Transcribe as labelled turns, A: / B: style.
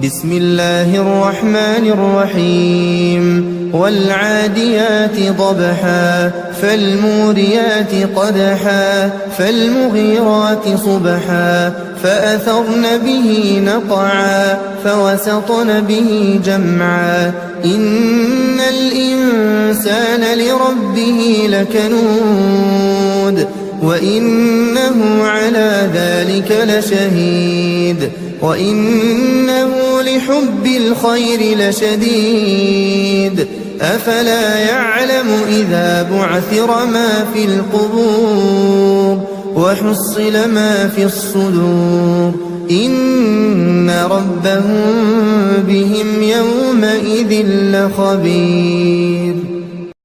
A: بسم الله الرحمن الرحيم والعاديات ضبحا فالموريات قدحا فالمغيرات صبحا فأثرن به نقعا فوسطن به جمعا إن الإنسان لربه لكنود وإنه على ذلك لشهيد وإنه لحب الخير لشديد أفلا يعلم إذا بعثر ما في القبور وحصل ما في الصدور إن ربهم بهم يومئذ لخبير.